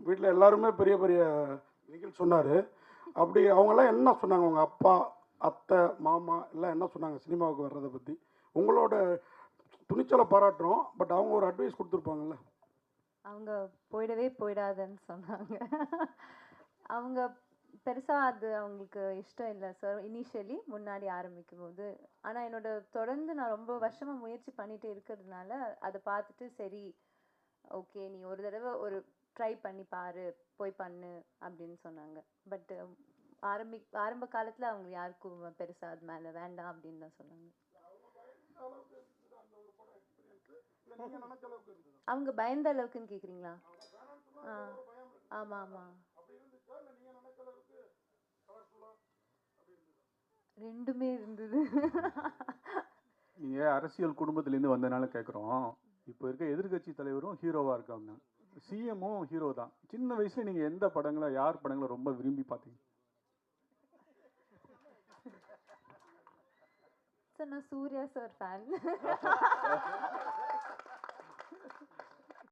வீட்டில் எல்லாருமே பெரிய பெரிய நிகழ் சொன்னார். அப்படி அவங்கெல்லாம் என்ன சொன்னாங்க? உங்கள் அப்பா, அத்தை, மாமா எல்லாம் என்ன சொன்னாங்க சினிமாவுக்கு வர்றதை பற்றி? உங்களோட துணிச்சலை பாராட்டுறோம். பட் அவங்க ஒரு அட்வைஸ் கொடுத்துருப்பாங்கல்ல? அவங்க போயிடவே போயிடாதுன்னு சொன்னாங்க. அவங்க பெருசா அது அவங்களுக்கு இஷ்டம் இல்லை சார் இனிஷியலி முன்னாடி ஆரம்பிக்கும் போது. ஆனால் என்னோட தொடர்ந்து நான் ரொம்ப வருஷமா முயற்சி பண்ணிட்டு இருக்கிறதுனால அதை பார்த்துட்டு சரி ஓகே நீ ஒரு தடவை ஒரு ட்ரை பண்ணி பாரு, போய் பண்ணு அப்படின்னு சொன்னாங்க. பட் ஆரம்ப காலத்தில் அவங்க யாருக்கும் பெருசாக அது மேலே வேண்டாம் அப்படின்னு தான் சொன்னாங்க. அவங்க பயந்த அளவுக்குன்னு கேட்குறீங்களா? ஆமாம் ஆமாம், ரெண்டுமே இருந்தது. நீங்கள் அரசியல் குடும்பத்திலேருந்து வந்ததுனால கேட்குறோம். இப்போ இருக்க எதிர்கட்சி தலைவரும் ஹீரோவாக இருக்காங்க, சிஎம்மும் ஹீரோ தான். சின்ன வயசில் நீங்கள் எந்த படங்களை, யார் படங்களை ரொம்ப விரும்பி பார்த்தீங்க? சார் நான் சூர்யா சார் ஃபேன்.